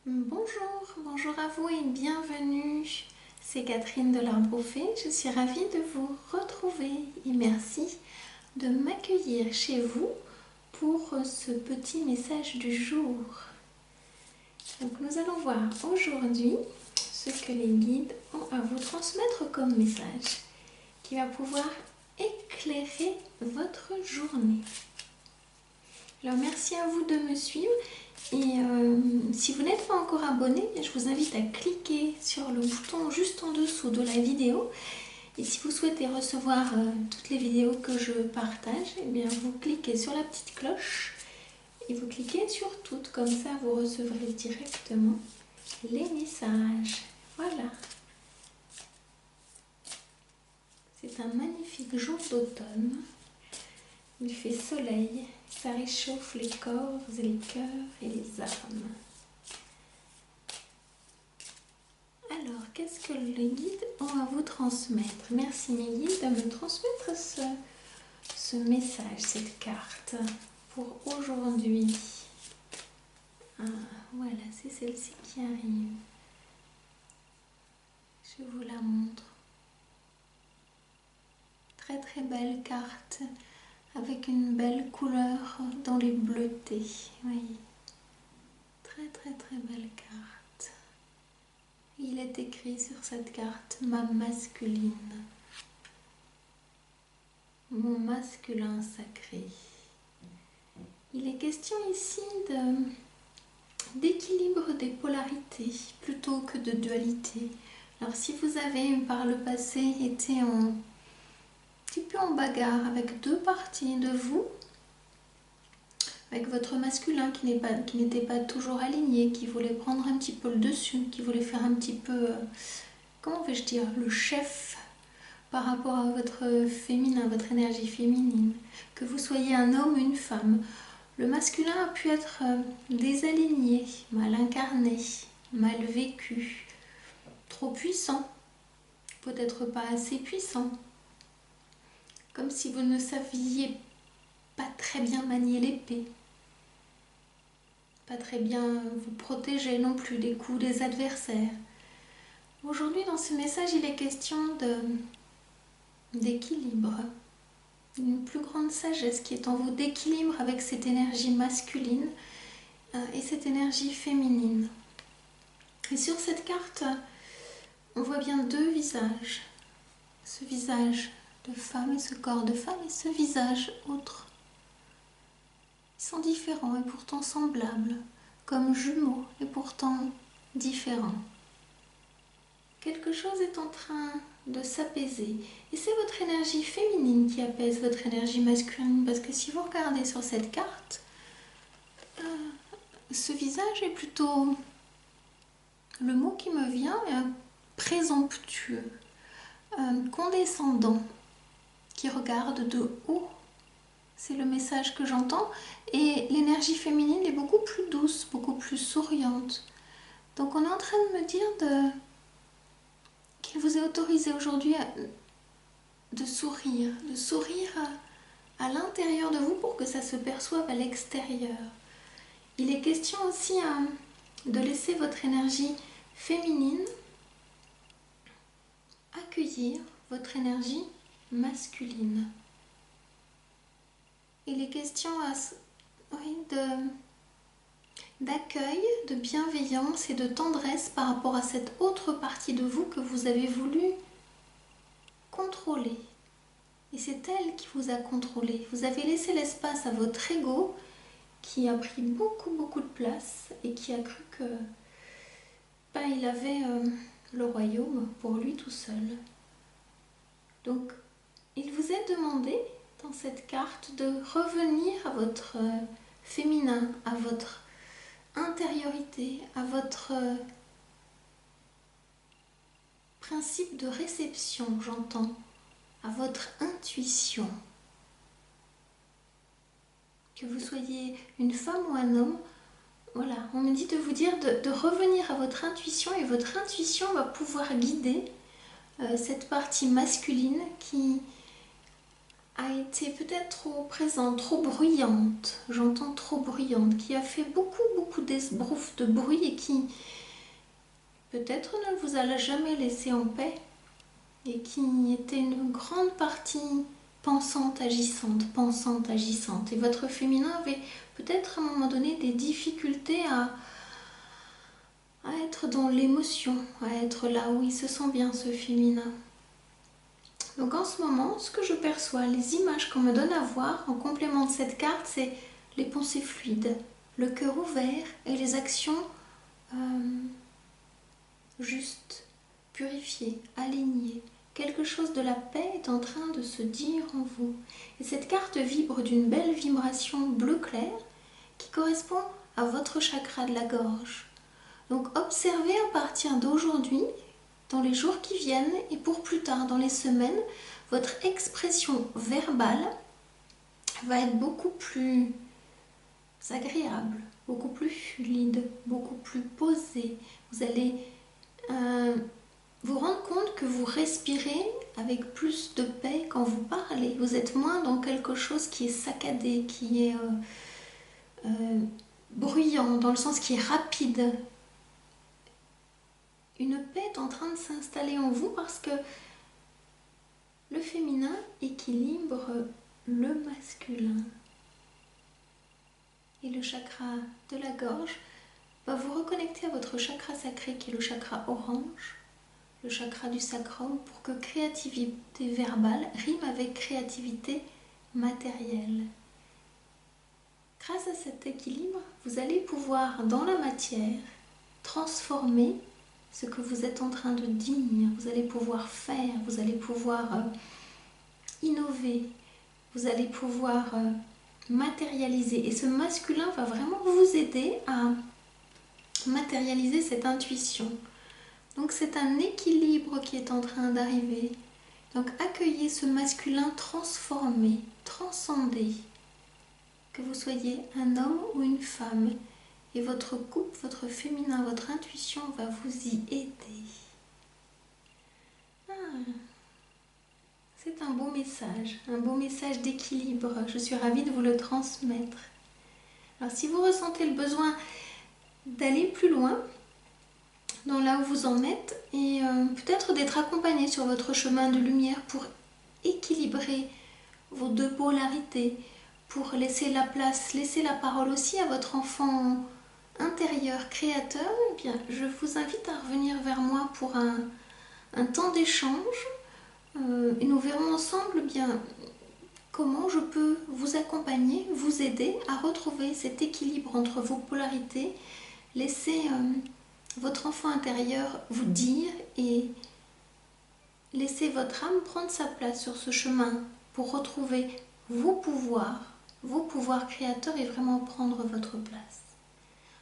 Bonjour à vous et bienvenue. C'est Catherine de l'Arbre aux Fées. Je suis ravie de vous retrouver et merci de m'accueillir chez vous pour ce petit message du jour. Donc nous allons voir aujourd'hui ce que les guides ont à vous transmettre comme message qui va pouvoir éclairer votre journée. Alors merci à vous de me suivre. Et si vous n'êtes pas encore abonné, je vous invite à cliquer sur le bouton juste en dessous de la vidéo. Et si vous souhaitez recevoir toutes les vidéos que je partage, eh bien vous cliquez sur la petite cloche et vous cliquez sur toutes. Comme ça, vous recevrez directement les messages. Voilà. C'est un magnifique jour d'automne. Il fait soleil, ça réchauffe les corps et les cœurs et les âmes. Alors, qu'est-ce que les guides ont à vous transmettre? Merci mes guides de me transmettre ce message, cette carte pour aujourd'hui. Voilà, c'est celle-ci qui arrive. Je vous la montre. Très très belle carte. Avec une belle couleur dans les bleutés, oui. Très très très belle carte. Il est écrit sur cette carte, ma masculine. Mon masculin sacré. Il est question ici d'équilibre des polarités plutôt que de dualité. Alors si vous avez par le passé été un petit peu en bagarre avec deux parties de vous, avec votre masculin qui n'était pas toujours aligné, qui voulait prendre un petit peu le dessus, qui voulait faire un petit peu, comment vais-je dire, le chef par rapport à votre féminin, votre énergie féminine. Que vous soyez un homme ou une femme, le masculin a pu être désaligné, mal incarné, mal vécu, trop puissant, peut-être pas assez puissant. Comme si vous ne saviez pas très bien manier l'épée. Pas très bien vous protéger non plus des coups des adversaires. Aujourd'hui, dans ce message, il est question d'équilibre. Une plus grande sagesse qui est en vous, d'équilibre avec cette énergie masculine et cette énergie féminine. Et sur cette carte, on voit bien deux visages. Ce visage de femme et ce corps de femme et ce visage autre. Ils sont différents et pourtant semblables, comme jumeaux et pourtant différents. Quelque chose est en train de s'apaiser. Et c'est votre énergie féminine qui apaise votre énergie masculine. Parce que si vous regardez sur cette carte, ce visage est plutôt... Le mot qui me vient est présomptueux, condescendant, qui regarde de haut. C'est le message que j'entends. Et l'énergie féminine est beaucoup plus douce, beaucoup plus souriante. Donc on est en train de me dire qu'il vous est autorisé aujourd'hui de sourire à l'intérieur de vous pour que ça se perçoive à l'extérieur. Il est question aussi de laisser votre énergie féminine accueillir votre énergie masculine. Il est question d'accueil, de bienveillance et de tendresse par rapport à cette autre partie de vous que vous avez voulu contrôler. Et c'est elle qui vous a contrôlé. Vous avez laissé l'espace à votre ego qui a pris beaucoup de place et qui a cru que il avait le royaume pour lui tout seul. Donc il vous est demandé dans cette carte de revenir à votre féminin, à votre intériorité, à votre principe de réception, j'entends, à votre intuition. Que vous soyez une femme ou un homme, voilà, on me dit de vous dire de revenir à votre intuition et votre intuition va pouvoir guider cette partie masculine qui a été peut-être trop présente, trop bruyante, j'entends trop bruyante, qui a fait beaucoup d'esbrouffe, de bruit et qui peut-être ne vous a jamais laissé en paix et qui était une grande partie pensante, agissante. Et votre féminin avait peut-être à un moment donné des difficultés à être dans l'émotion, à être là où il se sent bien, ce féminin. Donc en ce moment, ce que je perçois, les images qu'on me donne à voir en complément de cette carte, c'est les pensées fluides, le cœur ouvert et les actions justes, purifiées, alignées. Quelque chose de la paix est en train de se dire en vous. Et cette carte vibre d'une belle vibration bleu clair qui correspond à votre chakra de la gorge. Donc observez à partir d'aujourd'hui, dans les jours qui viennent et pour plus tard dans les semaines, votre expression verbale va être beaucoup plus agréable, beaucoup plus fluide, beaucoup plus posée. Vous allez vous rendre compte que vous respirez avec plus de paix quand vous parlez. Vous êtes moins dans quelque chose qui est saccadé, qui est bruyant, dans le sens qui est rapide. Une paix est en train de s'installer en vous parce que le féminin équilibre le masculin. Et le chakra de la gorge va vous reconnecter à votre chakra sacré qui est le chakra orange, le chakra du sacrum, pour que créativité verbale rime avec créativité matérielle. Grâce à cet équilibre, vous allez pouvoir dans la matière transformer ce que vous êtes en train de dire. Vous allez pouvoir faire, vous allez pouvoir innover, vous allez pouvoir matérialiser. Et ce masculin va vraiment vous aider à matérialiser cette intuition. Donc c'est un équilibre qui est en train d'arriver. Donc accueillez ce masculin transformé, transcendé. Que vous soyez un homme ou une femme. Et votre couple, votre féminin, votre intuition va vous y aider. C'est un beau message d'équilibre. Je suis ravie de vous le transmettre. Alors si vous ressentez le besoin d'aller plus loin, dans là où vous en êtes, et peut-être d'être accompagné sur votre chemin de lumière pour équilibrer vos deux polarités, pour laisser la place, laisser la parole aussi à votre enfant intérieur créateur, eh bien, je vous invite à revenir vers moi pour un temps d'échange et nous verrons ensemble bien comment je peux vous accompagner, vous aider à retrouver cet équilibre entre vos polarités, laisser votre enfant intérieur vous dire et laisser votre âme prendre sa place sur ce chemin pour retrouver vos pouvoirs créateurs et vraiment prendre votre place.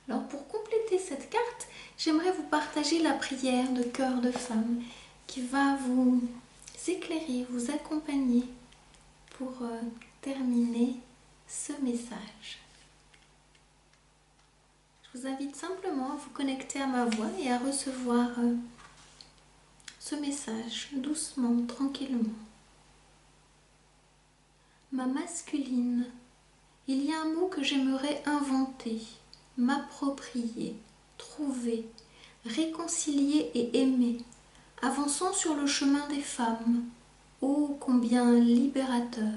Alors pour compléter cette carte, j'aimerais vous partager la prière de cœur de femme qui va vous éclairer, vous accompagner pour terminer ce message. Je vous invite simplement à vous connecter à ma voix et à recevoir ce message doucement, tranquillement. Ma masculine, il y a un mot que j'aimerais inventer, m'approprier, trouver, réconcilier et aimer, avançant sur le chemin des femmes. Ô combien libérateur,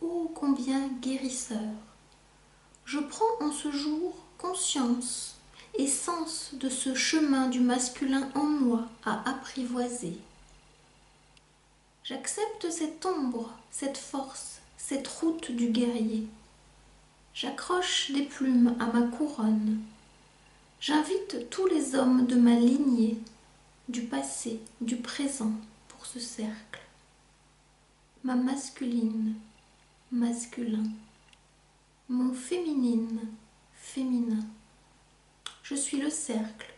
ô combien guérisseur. Je prends en ce jour conscience et sens de ce chemin du masculin en moi à apprivoiser. J'accepte cette ombre, cette force, cette route du guerrier. J'accroche des plumes à ma couronne. J'invite tous les hommes de ma lignée, du passé, du présent, pour ce cercle. Ma masculine, masculin. Mon féminine, féminin. Je suis le cercle,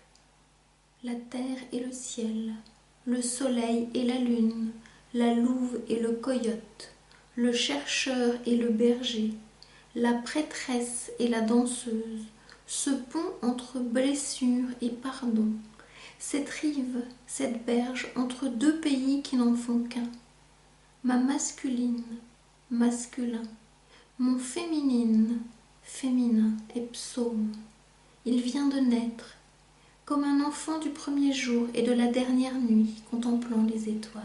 la terre et le ciel, le soleil et la lune, la louve et le coyote, le chercheur et le berger, la prêtresse et la danseuse, ce pont entre blessure et pardon, cette rive, cette berge entre deux pays qui n'en font qu'un. Ma masculine, masculin, mon féminine, féminin est psaume. Il vient de naître, comme un enfant du premier jour et de la dernière nuit, contemplant les étoiles.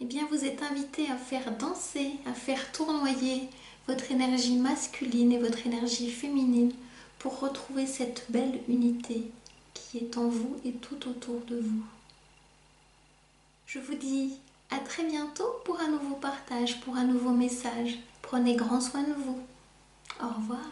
Eh bien, vous êtes invité à faire danser, à faire tournoyer votre énergie masculine et votre énergie féminine pour retrouver cette belle unité qui est en vous et tout autour de vous. Je vous dis à très bientôt pour un nouveau partage, pour un nouveau message. Prenez grand soin de vous. Au revoir.